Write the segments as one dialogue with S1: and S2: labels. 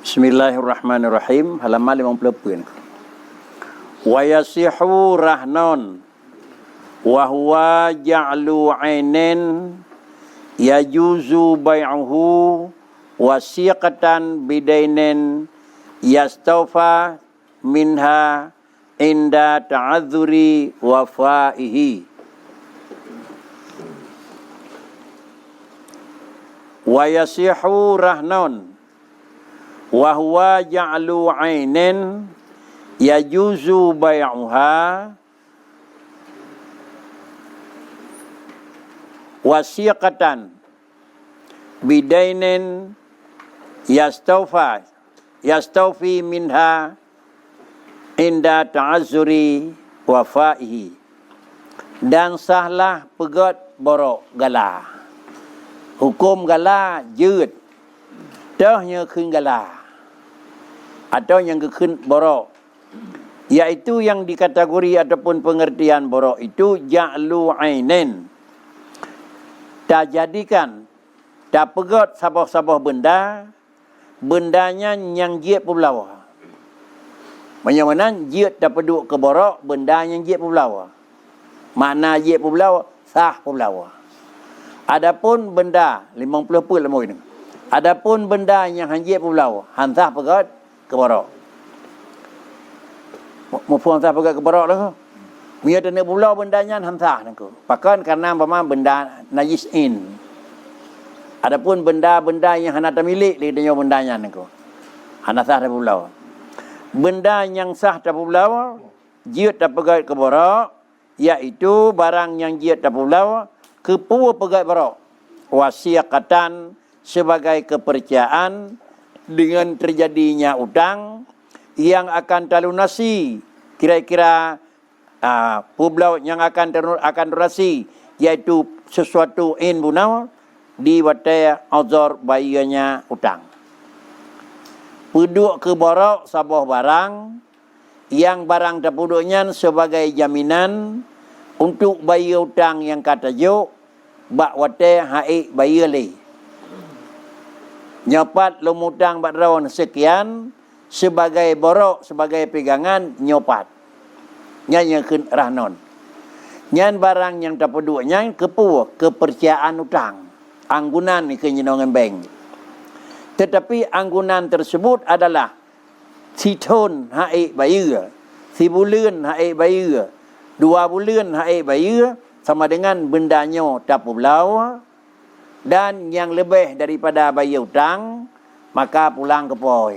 S1: Bismillahirrahmanirrahim. Halaman 50. Wa yasihu rahnon wa huwa ja'lu ainin yajuzu bai'uhu wasiqatan bidainin yastawfa minha inda ta'adzuri wafaihi. Wa yasihu rahnon wa huwa ja'lu ainin yajuzu bai'uha wasiqatan bidainin yastawfi minha inda ta'azzuri wafaihi. Dan sahlah pegat borok gala. Hukum galaยืด Tahnya khun gala atau yang khun borok, yaitu yang dikategori ataupun pengertian borok itu ja'lu ainin, tak jadikan, tak pegat sabah-sabah benda, bendanya yang jiat pulawa. Macam mana jiat tak peduk ke borok, benda yang jiat pulawa. Makna jiat pulawa, sah pulawa. Adapun benda 50 pul lemui ni. Adapun benda yang hanjit pulau, hansah pegat ke borok. Mufum hansah pegat ke borok lah. Mia tenek pulau bendanya hansah nangku. Pakan karena benda najis in. Adapun benda-benda yang hana milik dia tanya bendanya nangku. Hana sah dah pulau. Benda yang sah dah pulau, jiat dah pegat ke borok, iaitu barang yang jiat dah pulau, kepuwa pegat borok. Wasiqatan sebagai kepercayaan dengan terjadinya utang yang akan terlunasi, kira-kira pulau yang akan terlunasi, yaitu sesuatu in bunau di watai azar bayanya utang. Puduk ke borok sabah barang yang barang terpuduknya sebagai jaminan untuk bayar utang yang kata juk bak watai haik bayar le. Nyopat lumutang badrawan sekian sebagai borok, sebagai pegangan nyopat. Yang khun rahnon. Nyan barang yang terpeduknya kepercayaan utang. Anggunan ni kenyenongan bank. Tetapi anggunan tersebut adalah si tahun haik bayar, si bulan haik bayar, 2 bulan haik bayar, sama dengan bendanya tak pulau. Dan yang lebih daripada bayar hutang, maka pulang ke poi.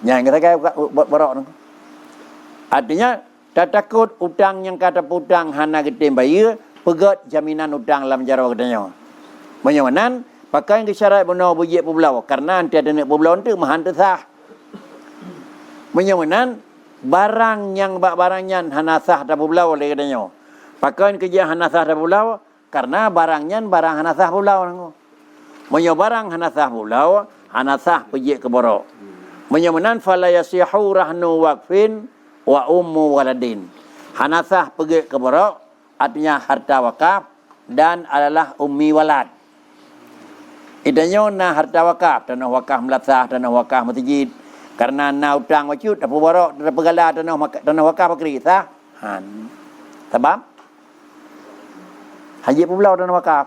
S1: Yang kita kaya borok tu. Artinya, tak takut hutang yang kata hutang hana getim bayar, pegat jaminan hutang dalam jara katanya. Menyawanan, pakai yang disyarat benar bujik pulau. Karena nanti ada nak pulau tu, mahan sah. Menyawanan, barang yang barangnya hana sah tak pulau oleh katanya. Pakai yang kerja hana sah tak pulau, karena barangnya barang hanasah pulau. Menyo barang hanasah pulau, hanasah pejik ke borok. Menyemenan fala yasihu rahnu waqfin wa ummu waladin. Hanasah pejik ke borok, artinya harta wakaf dan adalah ummi walad. Idanya na harta wakaf, tanah wakaf melasah, tanah wakaf masjid. Karena na utang wajud, apa borok, apa gala tanah wakaf bakri sah. Sebab haji pulau tanah wakaf.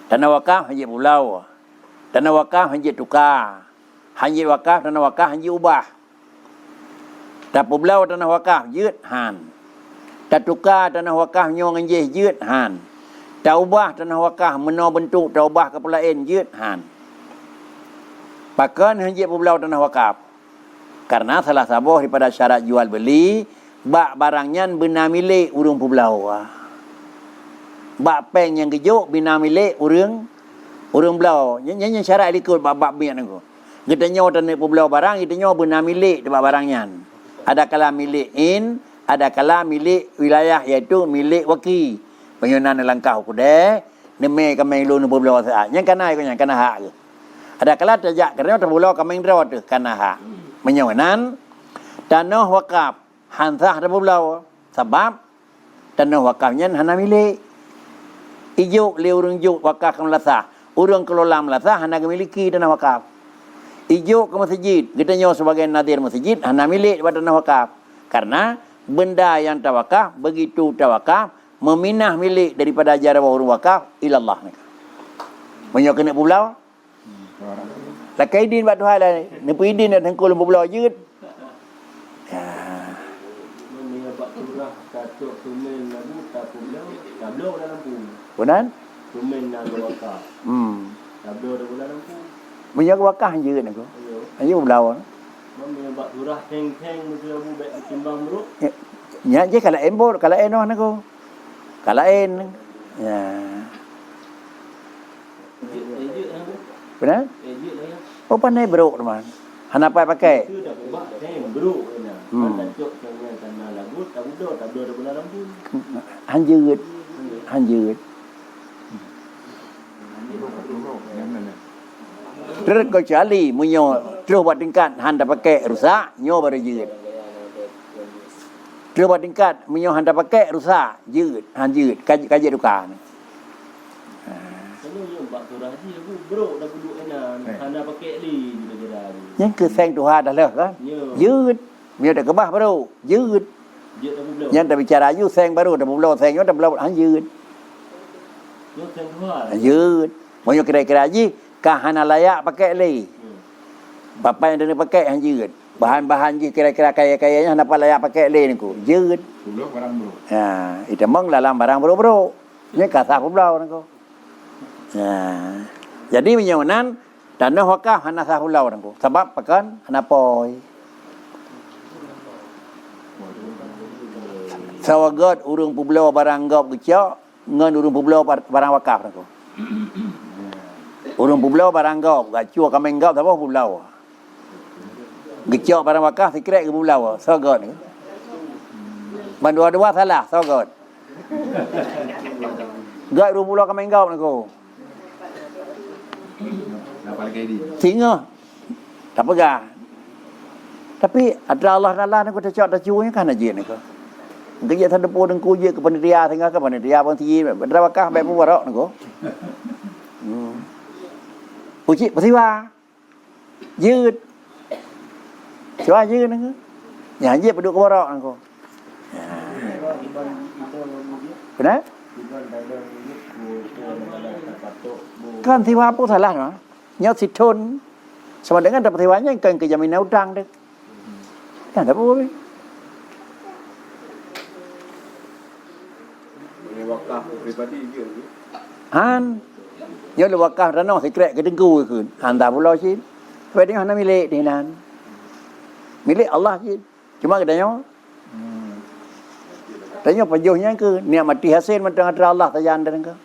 S1: Tanah wakaf haji pulau. Tanah wakaf haji tukar. Haji wakaf tanah wakaf haji ubah. Tak pulau tanah wakafยืด han. Tak tukar tanah wakaf nyong anjih ยืด han. Tak ubah tanah wakaf meno bentuk tak ubah ke lain ยืด han. Pakan haji pulau tanah wakaf. Karena salah satu daripada syarat jual beli, bak barangnya benar milik urang pulau. Bak peng yang kejuk bina milik urang belau. Yang syarat ikut bak biak nangku. Kita nyawa tanah belau barang, kita nyawa bina milik bak barangnya. Ada kala milik in, ada kala milik wilayah, iaitu milik waki. Penyunan langkah kuda, neme kameng lu nu belau saat. Yang kana ikutnya kana hak. Ada kala terjak kerana terbelau kameng drawat tu kana hak. Menyawanan tanah wakaf hansah terbelau sebab tanah wakafnya hana milik. Ijuk le urang juk wakaf kan lasah. Urang kelola melasah hana memiliki tanah wakaf. Ijuk ke masjid, kita nyawa sebagai nadir masjid, hana milik pada tanah wakaf. Karena benda yang tawakaf, begitu tawakaf, meminah milik daripada ajaran orang wakaf, ilallah. Menyawa kena pulau. Lakai din buat Tuhan lah. Nepi din dan tengkul pulau je. Benar? Menyawa wakaf je kan aku. Ayo pulau. Ya je kalau embor, kalau enoh aku. Kalau en. Ya. Benar? Oh pandai bro teman. Hana pakai. Hanjut. Hanjut. Terus kecuali munyo terus buat tingkat handa pakai rusak, nyo baru jut. Terus buat tingkat munyo handa pakai rusak, jut, hanjut, kaji duka. Yang ke sang Tuhan dah lah kan. Jut. Munyo dah kebah baru, jut. Yang dah bicara you sang baru dah belum sang dah belum hanjut. Jut. Munyo kira-kira ji kahana layak pakai li. Bapa yang dia pakai hanjut. Bahan-bahan je kira-kira kaya-kayanya hendak layak pakai li ni ku. Jut.
S2: Pulau barang bro.
S1: Ha, itu mong dalam barang bro-bro. Ni kata pulau ni ku. Ha. Jadi menyonan tanah wakaf hana sah pulau ni ku. Sebab pakan hana poi. Sawagat urung pulau barang gop kecak ngan urung pulau barang wakaf ni ku. Urung pulau barang gop, gacua kameng gop apa pulau. Gecok barang wakaf sekret ke pulau. Sawagat ni. Dua-dua salah, sawagat. Gak urung pulau kameng gop ni ku.
S2: Dapat lagi.
S1: Singa. Tak pegang. Tapi ada Allah Taala ni ku tecak tacunya kan aja ni ku. Kerja tak depo dengku je ke panitia tinggal ke panitia pun ti berapa kah baik mubarak ni ku. Puji persiwa. Jut. Siwa je ni ku. Ya je peduk ke barak ni ku. Benar? Kan siwa apa salah no? Nyot situn. Sama dengan dapat siwanya kan ke jaminan hutang dek. Kan tak apa.
S2: Wakaf pribadi je.
S1: Han. Nhớ là wakaf ra nó thì kệ cái dengku ke. Han tak pula sih. Sebab dia hanya milik dia nan. Milik Allah sih. Cuma katanya tanya pajuhnya ke niat mati hasil mentang Allah tajan dan ke.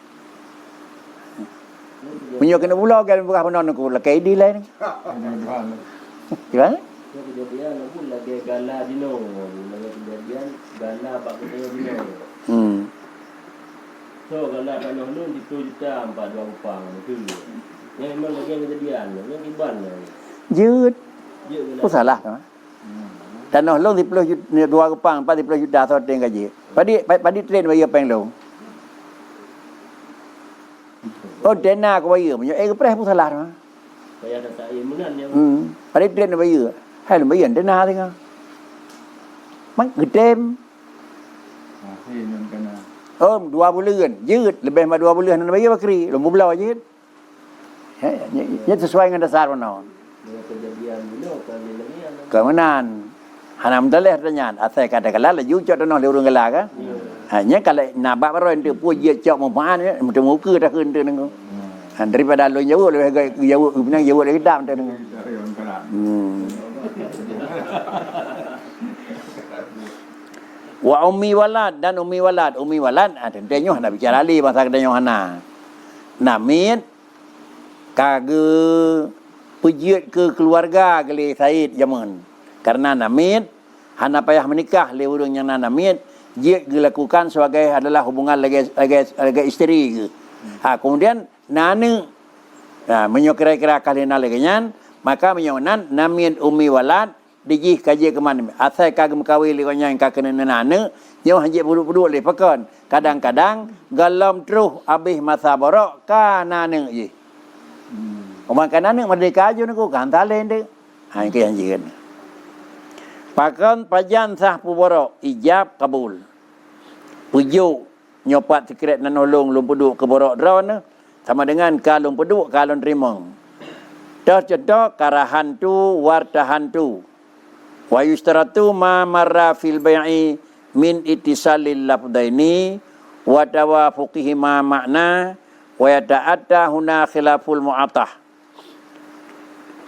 S1: Punya kena pula kan bukan penon aku lah kayak di lain. Gimana?
S3: Kejadian aku lagi gala dino. Lagi kejadian gala pak kita dino. So gala kan nun 10 juta 4 upang itu. Yang memang lagi kejadian, yang iban.
S1: Jut. Apa salah kan? Tanah long 10 juta 2 upang 40 juta so teng gaji. Padi train bayar peng long. Oh dana ko bayar punya press pun salah kan?
S3: Bayar tak imunan yang.
S1: Padi train bayar. Hai là bayar dana tengah. Mang gedem.
S2: Ini kena.
S1: 2 bulan, jut lebih pada 2 bulan nak bayar bakri, lembu belau aja. Ya sesuai dengan dasar mana.
S3: Kejadian dino kali lagi yang.
S1: Kemenan. Hanam daleh tanya, asal kata kala la ju cok tanah le urang kala kan. Hanya kalau nabak baru ente pu je cok mopan macam muka dah keun tu nang. Daripada lu jauh lebih jauh benang jauh lagi dam tu nang. Wa ummi walad dan ummi walad. Ummi walad tentunya hendak bicara li masa kedanya hana. Namit kage pejut ke keluarga kali Said zaman. Karena namit hana payah menikah le urang yang namit dia dilakukan sebagai adalah hubungan lagi isteri ke. Kemudian nane menyokira-kira kalina lagi nyan maka menyonan namit ummi walad dijih kaji ke mana asal kagem kawin lekanya yang kena nana nyo hanje bulu-bulu le pakan kadang-kadang galam terus habis masa borok kana ne je Makanan ni merdeka aja ni ku kan talen deh. Ha itu yang jiran. Pakan pajan sah puboro ijab kabul. Pujuk nyopat sekret nan nolong lum peduk ke borok draw sama dengan kalung peduk kalung rimong. Dah contoh karahan tu wartahan tu. Wa yustaratu ma marra fil bai'i min ittisalil lafdaini wa tawafuqihi ma makna wa yata'atta huna khilaful mu'attah.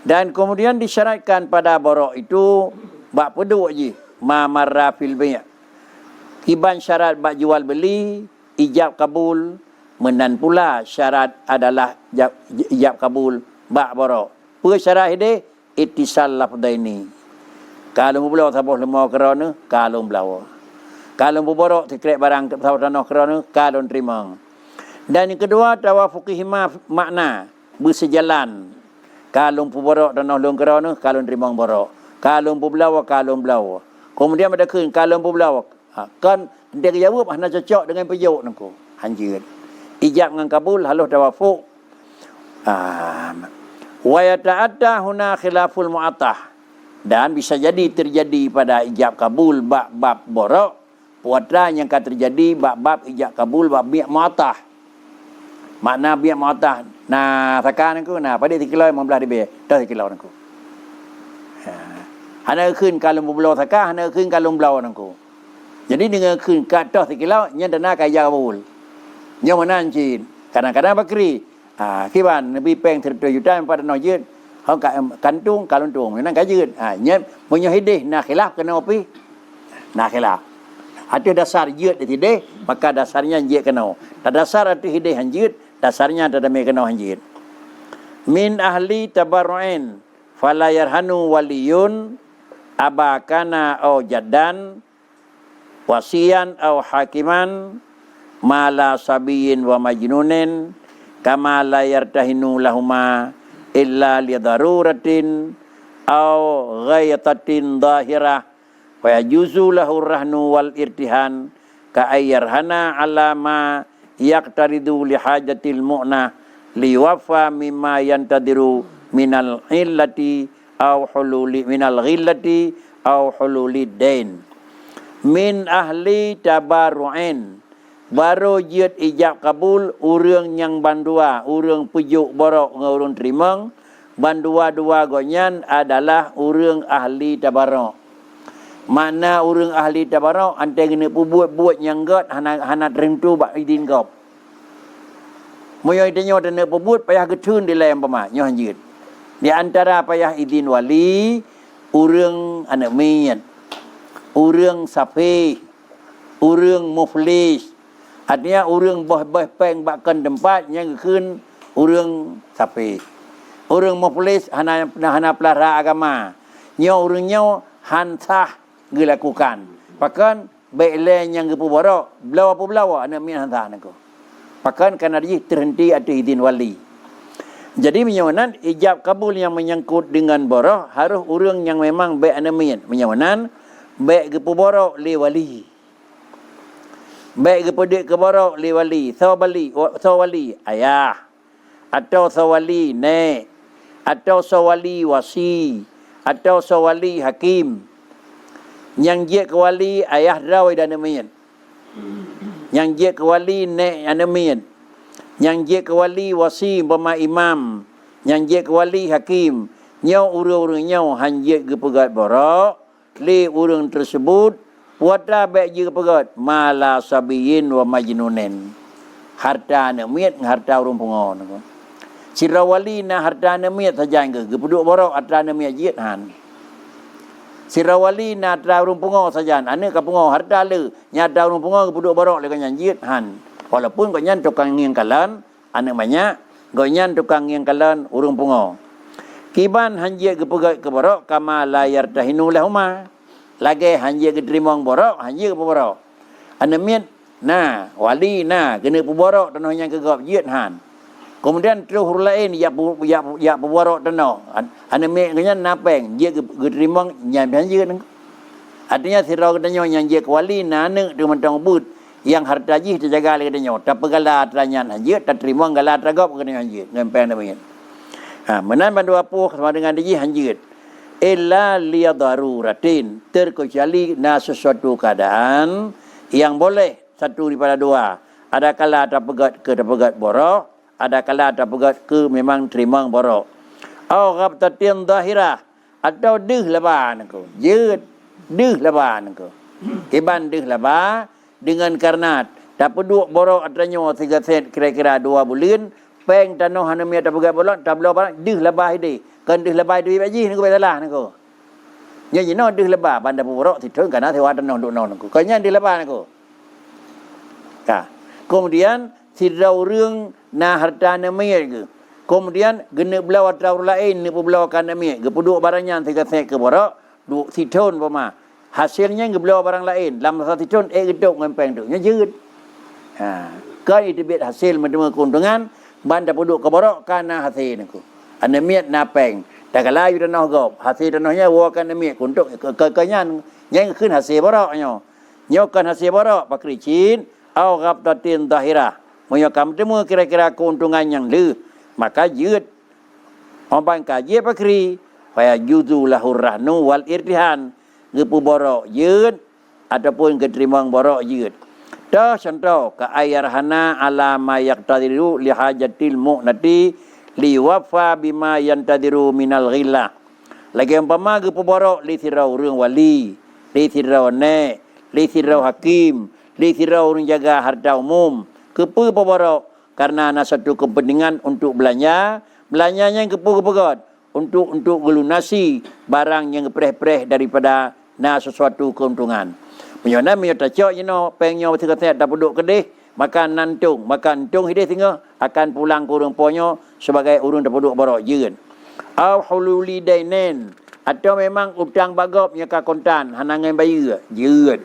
S1: Dan kemudian disyaratkan pada borok itu bak peduk je ma marra fil bai'. Iban syarat bak jual beli ijab kabul, menan pula syarat adalah ijab kabul bak borok. Apa syarat ini? Ittisal lafdaini. Kalau belau sabah lemah kerana kalau belau. Kalau borok sekret barang sabah tanah kerana kalau terima. Dan yang kedua tawafuqihi makna bersejalan. Kalau borok tanah long kerana kalau terima borok. Kalau belau. Kemudian pada kun kalau belau. Kan dia jawab hanya cocok dengan pejuk nangku. Hanjir. Ijab dengan kabul halus tawafuq. Wa yata'adda huna khilaful mu'attah. Dan bisa jadi terjadi pada ijab kabul bab borok. Puatra yang akan terjadi bab ijab kabul bab biak mu'attah. Makna biak mu'attah. Nah, sakan nangku. Nah, pada 3 kilo 15 dB. Dah 3 kilo nangku. Hana khun kalau belau sakah, hana khun kalau belau nangku. Jadi dengan khun katah 3 kilo, nya dana kaya kabul. Nya menan cin. Kadang-kadang bakri. Kiban Nabi peng 3 juta pada no yut. Hang kantung kalung tung. Memang kajut. Nya punya hidih nak khilaf kena api. Nak khilaf. Ada dasar yut di tidih, maka dasarnya yut kena. Tak dasar ada hidih hanjut, dasarnya ada demi kena hanjut. Min ahli tabarru'in fala yarhanu waliyun abakana au jaddan wasiyan au hakiman mala sabiyin wa majnunin kama la yartahinu lahuma illa li daruratin au ghayatatin zahirah wa yajuzu lahu rahnu wal irtihan ka ayyarhana ala ma yaqtaridu li hajatil mu'na li wafa mimma yantadiru minal illati au hululi minal ghillati au hululi dain. Min ahli tabarru'in baru jid ijab kabul urang yang bandua urang pujuk borok dengan urang terima bandua-dua gonyan adalah urang ahli tabarruk. Mana urang ahli tabarruk ante kena buat yang got hana rentu bak idin gop. Moyo idenyo dene buat payah getun di lain pama nyo hanjit. Di antara payah idin wali urang anak miyat. Urang safi, urang muflis. Artinya urang boh-boh peng bakkan tempat yang keun urang safi. Urang muflis hana pelara agama. Nyo urang nyo hansah dilakukan. Pakan baiklah yang gepu borok, belau apa belau anak min hansah nako. Pakan kana dia terhenti ada idin wali. Jadi menyawanan ijab kabul yang menyangkut dengan borok harus urang yang memang baik anak min. Menyawanan baik gepu borok li wali. Baik gepu dik ke borok li wali, sawali ayah atau sawali nek atau sawali wasi atau sawali hakim. Yang je ke wali ayah drawai dan amin. Yang je ke wali nek amin. Yang je ke wali wasi bama imam. Yang je ke wali hakim. Nyau urang-urang nyau hanjit ke pegat borok li urang tersebut wata baik je pegat mala sabiyin wa majnunin. Harta nemit harta urang pungon. Sirawali na harta nemit saja ke gepeduk borok harta nemit jit han. Sirawali na harta urang pungon saja ane ka pungon harta le nyata urang pungon gepeduk borok le kan jit han. Walaupun kau nyan tukang ngingkalan anak banyak, kau nyan tukang ngingkalan urang pungon. Kiban hanjia ke pegat ke borok kama la yartahinu lahuma. Lagi hanjia ke terimang borok, hanjia ke borok. Anamiat nah wali nah kena borok tanah yang ke gap jiat han. Kemudian terus lain ya borok tanah. Anamiat kenya napeng dia ke terimang nyan hanjia nang. Artinya sirau katanya yang dia ke wali nah ne de mentang but yang harta jih terjaga le katanya. Tak pegala tranyan hanjia tak terima gala tragop katanya hanjia ngempeng namanya. Menan bandu apuh sama dengan diji hanjit. Illa liyadaruratin, terkecuali sesuatu keadaan yang boleh satu daripada dua. Ada kala terpegat ke terpegat borok, ada kala terpegat ke memang terima borok. Au ghabtatin zahirah, atau deh leban aku. Jeut deh leban aku. Iban deh leban dengan karena tak peduk borok adanya 3 set kira-kira 2 bulan, peng tanah hana mi terpegat borok, tak belah barang deh leban dia. Kan deh leban duit baji ni ko salah nako. Nya jino deh leban banda borok tidung kana sewa tanah duk non nako. Kanya deh leban nako. Kemudian sidau reung na harta namanya ke. Kemudian gena belau atau lain ni belau kan namanya. Ge peduk barangnya 3 set ke borok, duk sidon pama. Hasilnya ge belau barang lain. Dalam satu sidon gedok ngempeng tu. Nya jeut. Kan itu bet hasil menerima keuntungan banda peduk ke borok kana hasil nako. Ana miat napeng. Tak kala yu tanah gop. Hasil tanahnya wakan miat untuk kekenyan yang keun hasil boroknya. Nyokan hasil borok pakri cin au ghabtatin zahirah. Menyokam temu kira-kira keuntungan yang le, maka jeut. Orang kaji pakri fa yuzu lahur rahnu wal irtihan. Gepu borok jeut ataupun keterima borok jeut. Dah contoh ka ayarhana ala ma yaqtadiru li hajatil mu'nati liwafa bima yantadiru minal ghillah. Lagi umpama gepu borok li sirau reung wali, li sirau nek, li sirau hakim, li sirau orang jaga harta umum. Kepu borok karena ada satu kepentingan untuk belanja, belanjanya kepu kepegot untuk gelunasi barang yang pereh-pereh daripada sesuatu keuntungan. Menyona tacok pengnya betul-betul tak duduk kedih, makan nantung hidih tinggal akan pulang ke urang ponyo sebagai urang tak duduk borok jeun. Au hululi dainen, atau memang utang bagop nya ka kontan hanangan bayi jeun.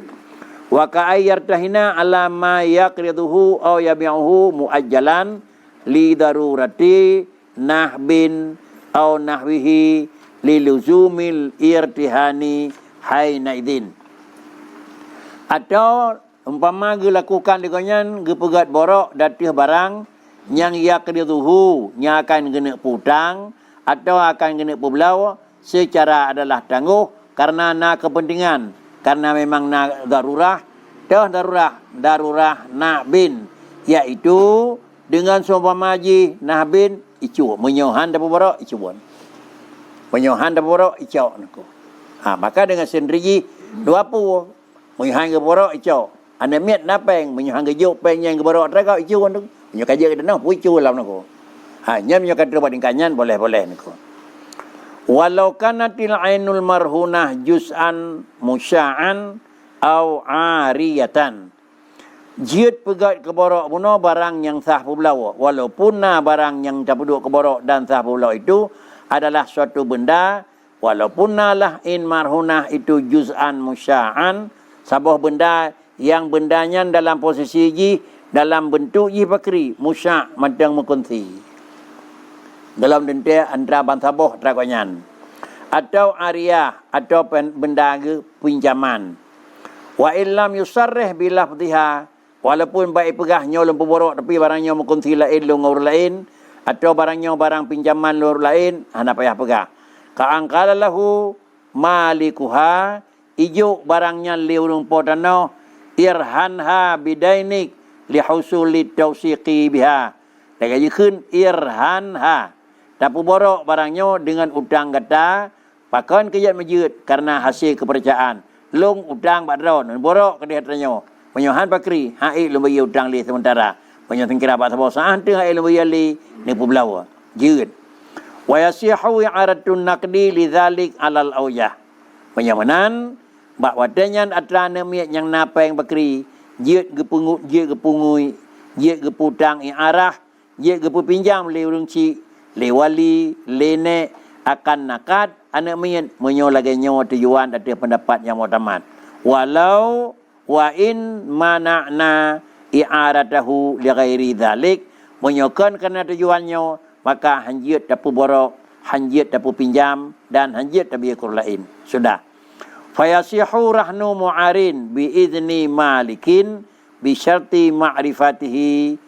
S1: Wa ka ayyartahina ala ma yaqriduhu aw yabi'uhu muajjalan li darurati nahbin aw nahwihi li luzumil irtihani haina idzin. Atau umpama ge lakukan deganyan ge pegat borok datih barang yang yaqriduhu nya akan kena putang atau akan kena bebelau secara adalah tangguh karena kepentingan, karena memang darurah nahbin, iaitu dengan seumpama haji nahbin icu menyohan dapat borok icu bon. Menyohan dapat borok icu nako. Maka dengan sendiri dua pu menyohan ke borok icu. Anda miat napeng menyohan ke juk peng yang ke borok traga icu bon. Menyo kaje ke denah pu icu lam nako. Nya menyo kadro bading kanyan boleh-boleh nako. Walau kanatil ainul marhunah juz'an musya'an au ariyatan. Jiut pegat ke borok puno barang yang sah pulau. Walaupun barang yang tak peduk ke borok dan sah pulau itu adalah suatu benda, walaupun lah in marhunah itu juz'an musya'an, sebuah benda yang bendanya dalam posisi dalam bentuk pakri musya' madang mukunti. Dalam dente antara bansaboh trakonyan atau ariyah atau benda pinjaman. Wa illam yusarrih bilafdhiha, walaupun baik pegahnya lempu borok tapi barangnya mukunti lain lungur lain atau barangnya barang pinjaman luar lain hana payah pegah. Ka angkala lahu malikuha, ijo barangnya liurung potano irhanha bidainik lihusuli tawsiqi biha. Lagi khun irhanha, tapi borok barangnya dengan utang kata pakan kejat majud karena hasil kepercayaan. Long utang badron borok ke dia tanya penyohan pakri hai lu bagi utang li sementara penyohan kira apa sebab sah tu hai lu bagi li ni publawa jeud wa yasihu i'aratun naqdi lidzalik alal aujah penyamanan bak wadanya atrana miat yang napeng pakri jeud gepungut jeud gepungui jeud geputang i'arah jeud gepu pinjam li urang ci li wali li nek akan nakat anak mian menyolaganya tujuan ada pendapat yang mutamat. Walau wa in mana'na i'aratahu li ghairi dzalik, menyokan karena tujuannya maka hanjit dapu borok, hanjit dapu pinjam dan hanjit dapu kur lain. Sudah. Fayasihu rahnu mu'arin bi idzni malikin bi syarti ma'rifatihi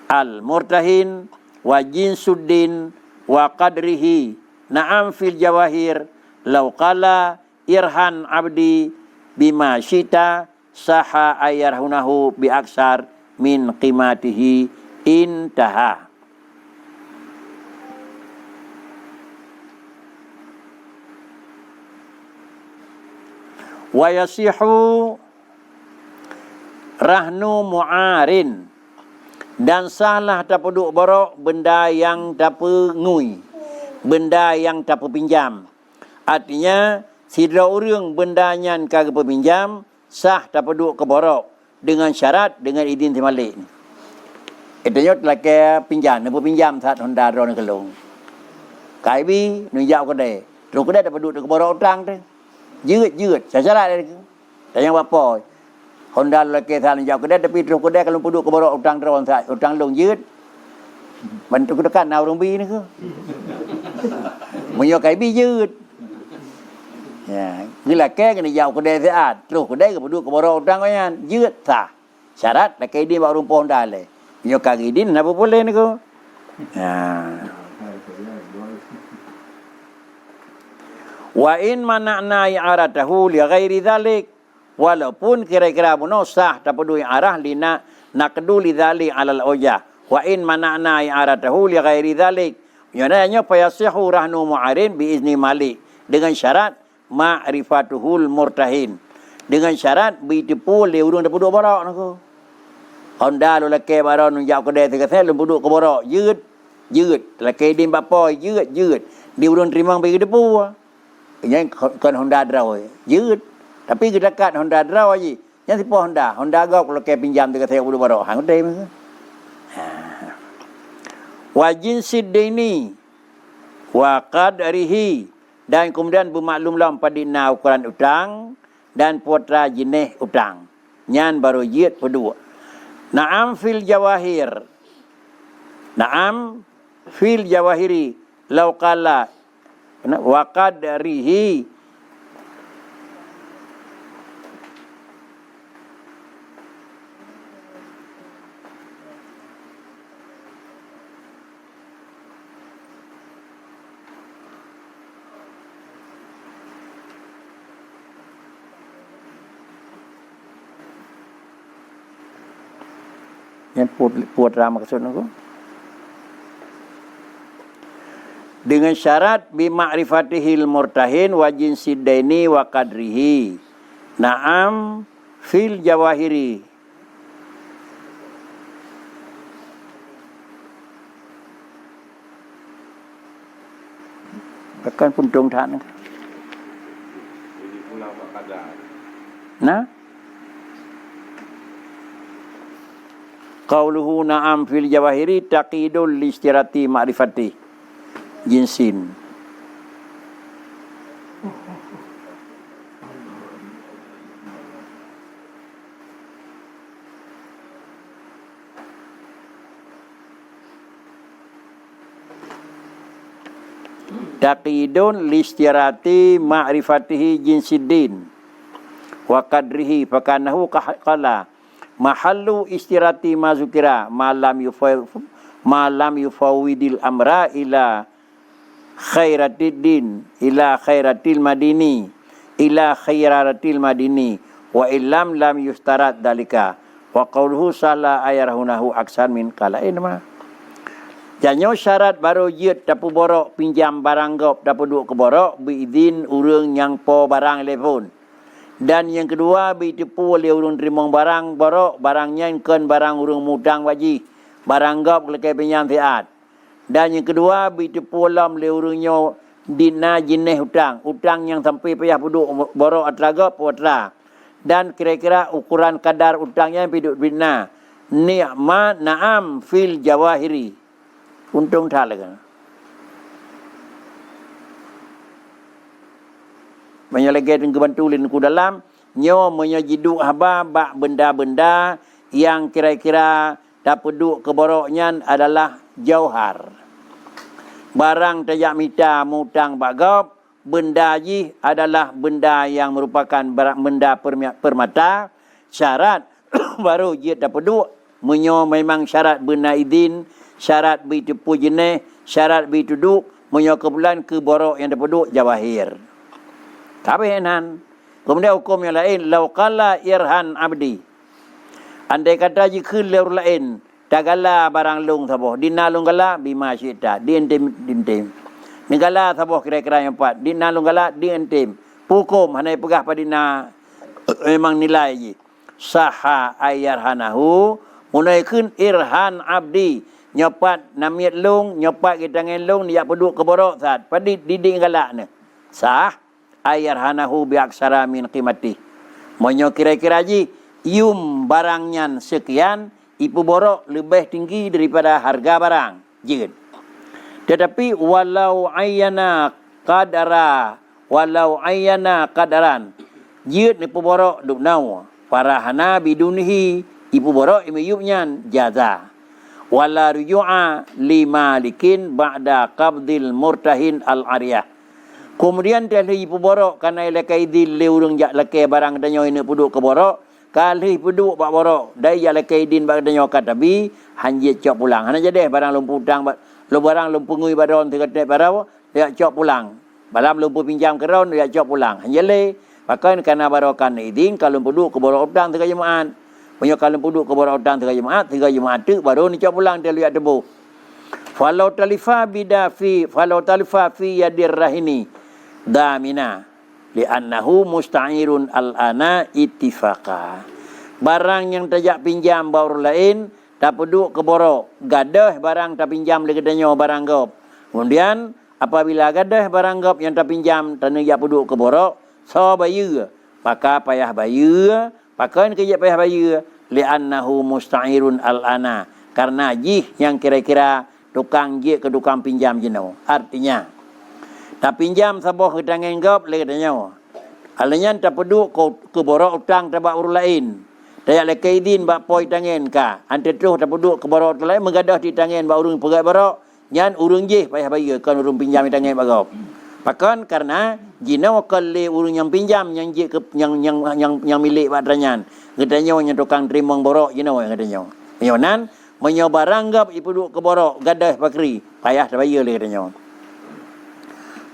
S1: al murtahin wa jinsuddin wa qadrihi. Na'am fil jawahir law qala irhan abdi bima syita saha ayarhunahu bi aksar min qimatihi intaha. Wa yasihu rahnu mu'arin, dan salah tapuduk borok benda yang tapu ngui, benda yang tapu pinjam. Artinya sidra urang benda nyan kagak pinjam sah tapuduk ke borok dengan syarat dengan izin si malik. Itu nyot lah ke pinjam, nak pinjam saat Honda drone kelong. Kai bi nunjuk kedai, terus kedai tapuduk ke borok utang tu.ยืดsyarat dia. Tak yang apa. Honda lelaki salah jauh kedai tapi terus kedai kalau puduk ke borok utang terus utang longยืด. Bantu dekat nak orang bi ni ke. Munyo kai biยืด. Ya, lelaki kena jauh kedai sehat. Terus kedai ke puduk ke borok utang kan ยืด sah. Syarat lelaki dia baru rumpah Honda le. Munyo kaki din apa boleh ni ke. Ya. Wa in mana'na i'aratahu li ghairi dhalik, walaupun kira-kira buno sah tapudu i'arah lina naqdu li dhalik alal ujah. Wa in mana'na i'aratahu li ghairi dhalik, yananya fayasihu rahnu mu'arin bi izni malik, dengan syarat ma'rifatuhul murtahin, dengan syarat bitipu le urung tapudu borok naku. Honda lu leke baron nunjuk kedai sekasih lu puduk ke borok ยืด leke din bapa ยืด dia urung terima bagi depu. Yang kan Honda draw ยืด tapi kita dekat Honda draw aja yang siapa Honda gak kalau kayak pinjam dekat saya 10 barok hang deh wa jinsid daini wa qadrihi, dan kemudian bermaklumlah padina ukuran utang dan putra jenis utang nyan baru jid kedua. Na'am fil jawahiri law qala wa qadrihi yang putra maksud aku dengan syarat bi ma'rifatihil murtahin wa jinsid daini wa qadrihi. Na'am fil jawahiri akan puntung tan. Nah qauluhu na'am fil jawahiri taqidul listirati ma'rifati jinsin. Taqidun listirati ma'rifatihi jinsiddin wa qadrihi fakanahu qala mahallu istirati mazukira malam yufawidil amra ila khairatiddin ila khairatil madini ila khairatil madini wa illam lam yustarat dalika wa qauluhu sala ayarhunahu aksan min qala inma. Janyo syarat baru jid tapu borok pinjam barang gop tapu duk ke borok biizin urang yang po barang telefon. Dan yang kedua bitipu oleh urang terima barang borok barangnya kan barang urang mudang waji barang gop lekai pinjam fiat. Dan yang kedua bitipu lam le urangnya dina jenis utang yang sampai payah puduk borok atraga putra. Dan kira-kira ukuran kadar utangnya piduk bina ni'ma na'am fil jawahiri. Untung tak lagi. Menyelagi dengan kebantulin ku dalam nyo menyajiduk haba bak benda-benda yang kira-kira dapat duk ke boroknya adalah jauhar. Barang tajak mita mutang bagop, benda ji adalah benda yang merupakan benda permata. Syarat baru je dapat duk. Menyo memang syarat benda izin, syarat bitipu jenis, syarat bituduk menyo kebulan ke borok yang dapeduk jawahir. Kabenan. Kemudian hukum yang lain, lau qala irhan abdi. Andai kata jika leur lain, tagala barang lung saboh, dina lung gala bima syita, dintim. Negala saboh kira-kira yang empat, dina lung gala dintim. Hukum hanai pegah padina memang nilai je. Saha ayarhanahu, munaikun irhan abdi. Nyopat namiat lung, nyopat kita ngin lung, dia peduk ke borok saat. Padi diding galak ni. Sah ayarhanahu biaksara min qimati. Monyo kira-kira ji, yum barangnya sekian, ipu borok lebih tinggi daripada harga barang. Jin. Tetapi walau ayyana qadaran. Jid ipu borok duk nau. Farahana bidunihi, ipu borok imiyubnya jaza. Wala ruju'a limalikin ba'da qabdil murtahin al-ariyah. Kemudian tali ipu borok kana ilakai dil le urang jak lakai barang danyo ini puduk ke borok, kali puduk bak borok dai jak lakai din bak danyo katabi hanjit cok pulang. Hana jadi barang lumpu utang lo barang lumpu ngui baron tekat barau dia cok pulang. Balam lumpu pinjam keron dia cok pulang. Hanjale pakai kana barokan idin kalau puduk ke borok utang tekat jemaat. Punya kalau puduk ke borok utang tekat jemaat tu baru ni cok pulang dia lihat debu. Falau talifa fi yadir rahini damina li'annahu musta'irun al-ana ittifaqa. Barang yang tajak pinjam baur lain tak peduk ke borok, gadah barang tak pinjam le kedanya barang gop. Kemudian apabila gadah barang gop yang tak pinjam tanu jak peduk ke borok, so bayu maka payah bayu, pakai ke payah bayu li'annahu musta'irun al-ana, karena jih yang kira-kira tukang je ke tukang pinjam jenau. Artinya tak pinjam saboh ke tangan gop le katanya. Alanya tak peduk ke borok utang tabak urus lain. Dayak le kaidin bak poi tangan ka. Ante terus tak peduk ke borok lain mengadah di tangan bak urung pegat borok. Nyan urung je payah bayar kan urung pinjam di tangan bak gop. Pakan karena jinau kali urung yang pinjam yang je ke yang milik bak tangan. Katanya yang tukang terima borok jinau yang katanya. Yonan menyobar ranggap ipuduk ke borok gadah bakri payah tak bayar le katanya.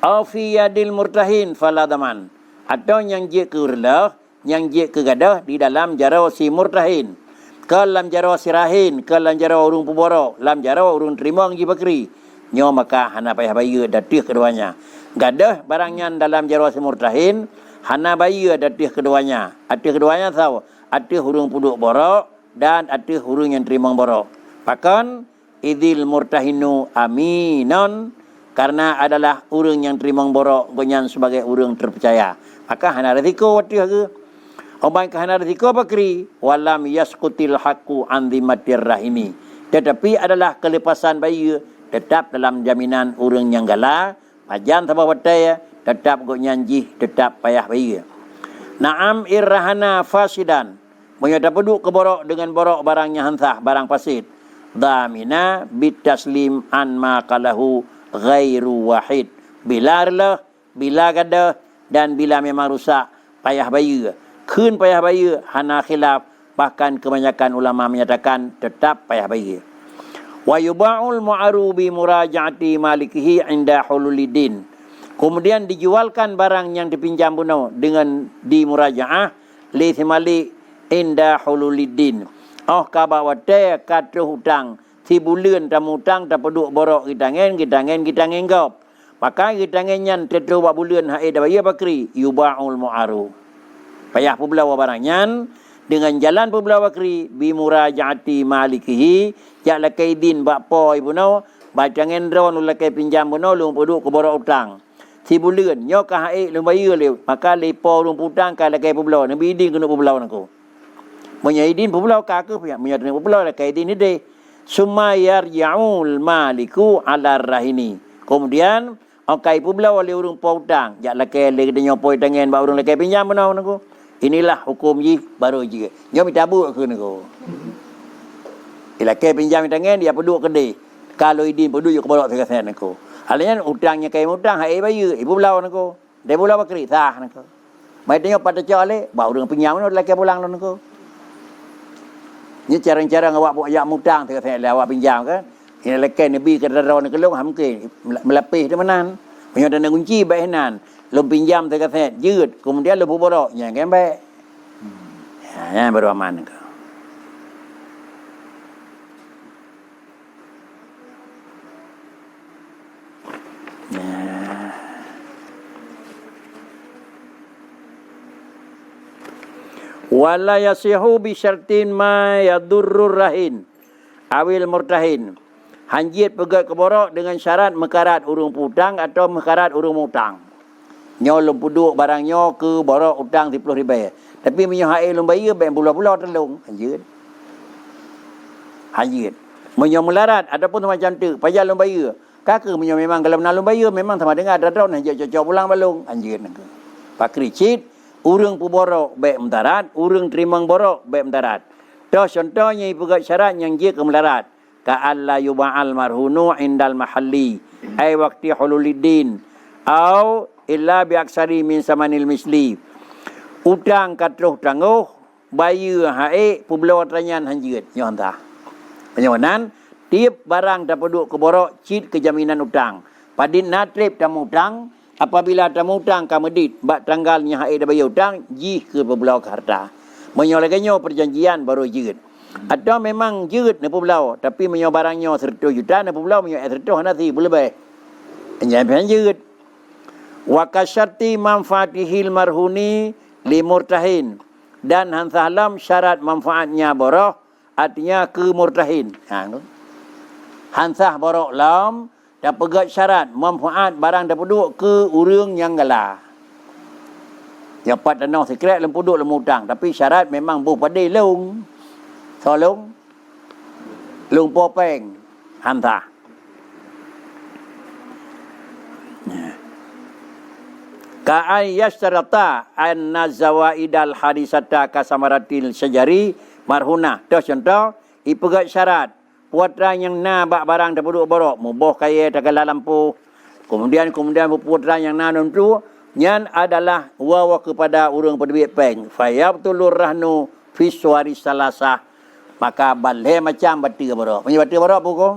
S1: Au fi yadil murtahin fala daman. Atau yang je ke urlah, yang je ke gadah di dalam jarau si murtahin. Ke dalam jarau si rahin, ke dalam jarau urung puborok, dalam jarau urung terima ji bakri. Nyo maka hana payah bayar datih keduanya. Gadah barangnya dalam jarau si murtahin, hana bayar datih keduanya. Atih keduanya tahu, atih urung puduk borok dan atih urung yang terima borok. Pakan idil murtahinu aminon, karena adalah urang yang terima borok gonyan sebagai urang terpercaya. Maka hana risiko watih ke. Omai ke hana risiko bakri walam yasqutil haqqu an dhimatir rahimi. Tetapi adalah kelepasan bayi tetap dalam jaminan urang yang gala, pajan sabah watai tetap gonyan jih tetap payah bayi. Naam irrahana fasidan. Menyata peduk ke borok dengan borok barangnya hansah, barang fasid. Damina bitaslim an ma qalahu ghairu wahid. Bila relah, bila gadah dan bila memang rusak payah bayu. Kun payah bayu hana khilaf, bahkan kebanyakan ulama menyatakan tetap payah bayu. Wa yuba'ul mu'arubi muraja'ati malikihi inda hululidin. Kemudian dijualkan barang yang dipinjam buno dengan di muraja'ah li malik inda hululidin. Oh kabawate kata hutang si bulan tamu hutang tak peduk borok kita ngen gop. Maka kita ngenyan tetu buat bulan haid bayar bakri yuba'ul mu'aru. Payah publawa barangnya dengan jalan publawa bakri bi muraja'ati malikihi jak lakai din bak poi puno baca ngendron lakai pinjam puno lung peduk ke borok hutang. Si bulan nyo ka haid lung bayar le maka lepo lung hutang ka lakai publawa nabi din kena publawa nako. Menyaidin pulau kakak pihak menyatakan pulau kaidin ini deh sumayar yaul maliku ala rahini. Kemudian okai pulau oleh urung pautang jak lakai le kedenya poi tangan ba urung lakai pinjam menau nako. Inilah hukum ji baru ji. Nyo minta buat ke nako. Lakai pinjam tangan dia peduk kedai. Kalau idin peduk yo kebolok tegasan nako. Alanya utangnya kai utang hai bayu ibu pulau nako. Dia pulau bakri sah nako. Mai tengok pada cale ba urung pinjam no lakai pulang nako. Ni cara-cara awak buat ajak mutang dekat saya awak pinjam kan. Ini lekai Nabi ke darau ni kelong hamke melapih di mana. Punya dana kunci baik nan. Lom pinjam te kasetยืด kemudian lu borok yang kan baik. Ya baru aman ke. Wala yasihu bi syartin ma yadurrur rahin awil murtahin. Hanjit pegat keborok dengan syarat mekarat urung putang atau mekarat urung utang. Nyo lum puduk barang nyo ke borok utang 10 ribu. Tapi menyo hai lum bayar ben pula-pula telung hanjit. Hanjit. Menyo melarat ataupun macam tu payah lum bayar. Kaka menyo memang kalau nak lum bayar memang sama dengan ada nak cocok pulang balung hanjit nak. Pakri cit urang pu borok baik mentarat, urang terima borok baik mentarat. Dah contohnya pegat syarat yang dia ke melarat. Ka alla yuba'al marhunu indal mahalli ay waqti hululiddin au illa bi aksari min samanil misli. Utang katruh tangguh bayar hae publo tanyan hanjit nyo hantah. Penyawanan tiap barang dapat duduk ke borok cit kejaminan utang. Padin natrip tamu utang. Apabila tamu utang kamedit bak tanggalnya haid dah bayar utang jih ke bebelau ke harta. Menyolakannya perjanjian baru jid. Atau memang jid ni bebelau tapi menyo barangnya 100 juta ni bebelau menyo 100 nanti boleh baik. Jangan jid. Wa kasyarti manfaatihil marhuni li murtahin dan hansalam syarat manfaatnya boroh artinya ke murtahin. Hansah borok lam dan pegat syarat manfaat barang dapat duduk ke urang yang galah. Yang pat tanah sekret lem puduk lem hutang tapi syarat memang buh padai lung. Tolong lung popeng hantah. Ka'an yastarata anna zawaidal hadisata kasamaratil syajari marhuna. Itu contoh ipegat syarat putra yang na bak barang dapat duduk borok muboh kaya tagala lampu. Kemudian putra yang na nuntu nyan adalah wawa kepada urang pedebit peng. Fayabtulur rahnu fi suwari salasah. Maka balhe macam batu borok. Punya batu borok buku.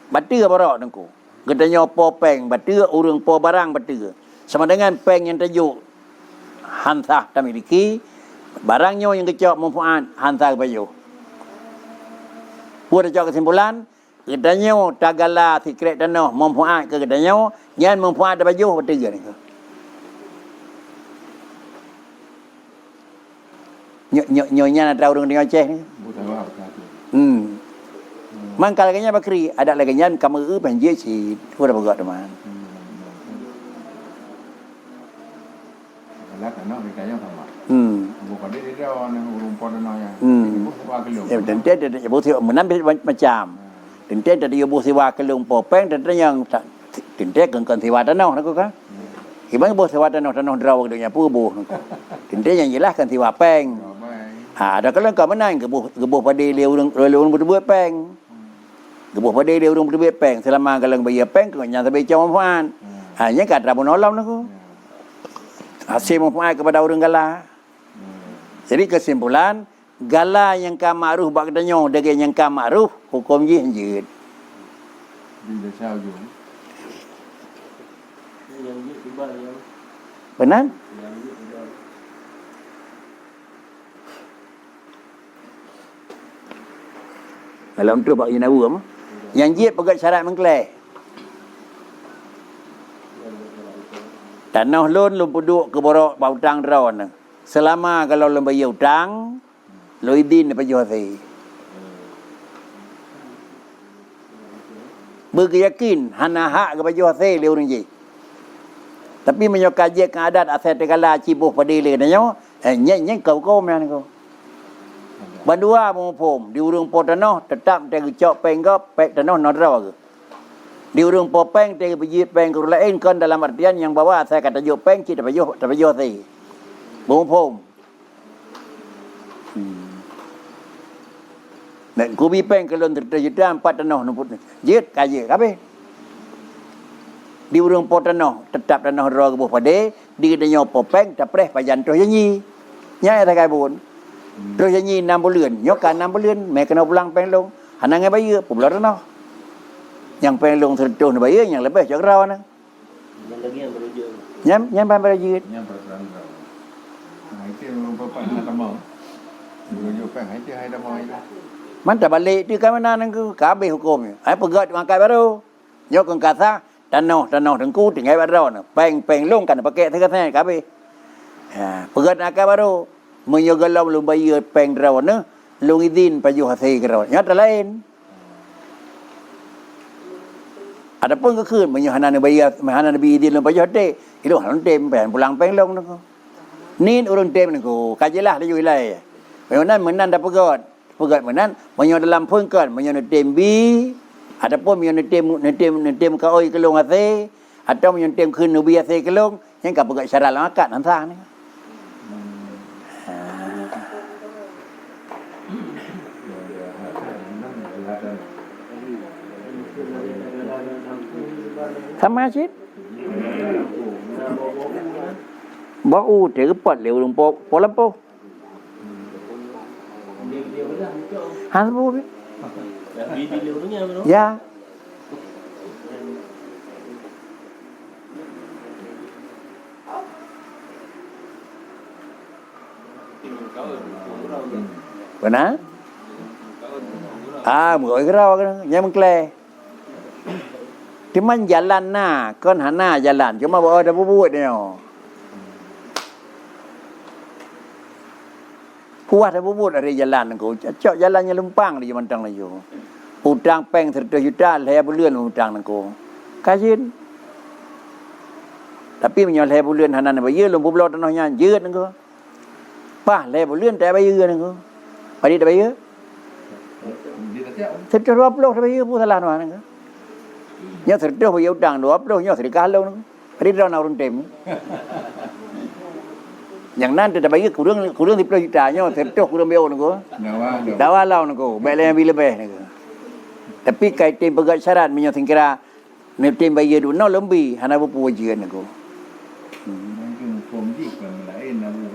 S1: Batu borok nengku. Katanya po peng batu urang po barang batu. Sama dengan peng yang tajuk hansah tamiliki. Barangnya yang kecok manfaat hantar baju. Buat kecok kesimpulan, katanya tagala sekret tanah manfaat ke katanya, yang manfaat baju betul ni. Nyonya nak tahu orang dengan Aceh ni. Mangkalnya bakri, ada lagi yang kamu banjir si, sudah bergerak teman.
S2: Lah kan nak berkaya sama. Bukan dia orang yang rumput dan yang.
S1: Ya, tentu ada ibu siwa menambil macam. Tentu ada ibu siwa kelung popeng, tentu yang tentu kan siwa tanah nak kan. Ibang ibu siwa tanah draw dia pubuh. Tentu yang jelas kan siwa peng. Ada kalau kau menang gebuh pada dia urang berbuat peng. Gebuh pada dia urang berbuat peng. Selama kalau bayar peng kau nyata baca manfaat. Hanya kata menolong nak. Hasil manfaat kepada orang galah. Jadi kesimpulan, galah yang kamaruh bak katanya dengan yang kamaruh hukum je hanjit.
S2: Bila saya ujung.
S3: Yang dia tiba yang
S1: Benar?
S3: yang dia tiba.
S1: Kalau tu bak jenawa mah. Yang jit pegat syarat mengkelai. Tanah lon lu puduk ke borok bau utang drawn. Selama kalau lu bayar utang, lu idin apa jual berkeyakin hana hak ke baju hasil dia orang je. Tapi menyokaje ke adat aset tegala cibuh pada dia katanya, nyek kau mana kau. Bandua mempom di urang po tanah tetap teg cok penggap pek tanah nodra ke. Di urang po peng teg bejit peng ke lain kan dalam artian yang bawa saya kata jo peng cita baju hasil. Mempom. Dan kubi peng kelon terjuta 4 tanah numput. Jit kaya kabeh. Di urang po tanah tetap tanah roh kebuh pade di katanya po peng tapres pajan tu janji. Nyai tak kabun. Terus nyanyi 6 bulan. Nyokan 6 bulan, mai kena pulang penglong. Hanang ngai bayi, pula reno. Yang penglong tertuh bayi yang lebih jak raw nang.
S3: Yang lagi yang berujuk.
S1: Nyam pada jit.
S2: Yang perasaan kau. Nah, itu yang bapak nak tamu. Dulu kan itu hai tamu itu.
S1: Man tak balik di kan mana nang ku kabe hukum. Ai pegat makai baru. Nyok kang kata tanah tengku tinggal baru na. Penglong kan pakai tegaknya kabe. Ha, pegat makai baru. Menyogalam lu bayi peng raw na. Lu idin paju hati raw. Nyata lain. Adapun keคืนมันอยู่หานานาบีดีลงไปยอดเต้อีลูกหันเต็มแผ่นpulang penglongนะก็นี่urangเต็มนะก็kajilah diaอยู่ilaiเพราะนั้นเหมือนนั้นได้ประกาศเหมือนนั้นมันอยู่ dalam เพิ่งก่อนมันอยู่ในเต็มบี adapun มันอยู่ในเต็มka oi ke long ate atau มันอยู่ในเต็มคืนนูบีate ke long yang kaประกาศ syarat lang akad nan sang ni sama sih bau terpot leu lumpur polampo hasbu ya benar mọi cái rau nha măng kle Cuman jalan na, kan hana jalan. Cuma bawa ada buat dia. Kuat ada buat dari jalan aku. Cok jalannya lempang di mantang lagi. Utang peng 100 juta, saya bulan utang aku. Kajian. Tapi menyol bulan hana na bayi lumpuh blot tanahnya jeut aku. Pah bulan tak bayi aku. Padi tak bayi. Secara 20 bayi pun salah mana aku. Nhớ thịt đâu phải yêu tràng đồ ấp đâu nhớ thịt cá lâu nó đi đâu nào tìm yang nan tidak baik kurang di pelaju tanya thịt đâu kurang beo nó dawa lau nó bela yang bila beh nó tapi kai tim pegat syarat menyo tingkira ne tim bayi du no lembi hana bu pujian nó
S2: mungkin komji kan lain na bu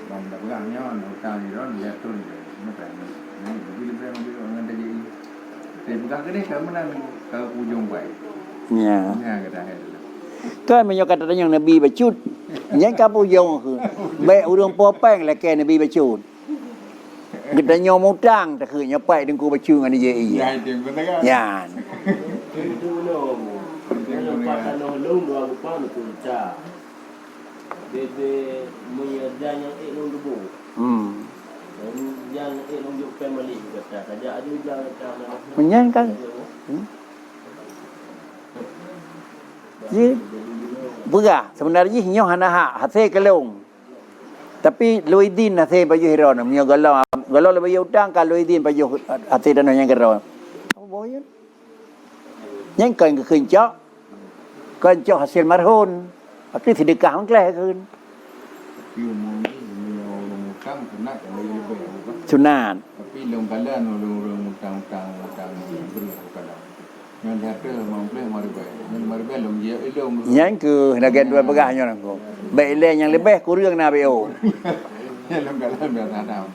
S2: bang dak lang nyo no kan ron ya tun no kan bila beh ngan jadi thì bukan cái đấy kamu nak ke ujung baik.
S1: Ya.
S2: Ya kita ada.
S1: Kan menyo kata yang Nabi bacut. Yang kapu ujung ke. Baik urang popeng lah ke Nabi bacut. Kita nyo mutang tak ke nyo pai dengku bacu ngan dia iya.
S2: Ya itu benar kan?
S1: Ya.
S3: Itu no. Kalau pakai no long dua lupa tu cah. Bebe menyadanya elong debu. Yang nunjuk family kata saja ada jangan
S1: Menyenangkan. Ye. Buga sebenarnya nyo hana hate kelong. Tapi Luidin hate baju hiron nyo galau lebih utang kalau Luidin baju hate dan yang geron. Apa boleh? Yang kan ke kencok. Kencok hasil marhun. Tapi sedekah man kleh keun.
S2: Kan kena kalau lebih.
S1: Sunat.
S2: Tapi long kalan long tang beri kalan. Yang dia mampu mari long dia long.
S1: Yang ke nagen dua begahnya nang ko. Baik le yang lebih kurang na beo.
S2: Long kalan biasa tahu.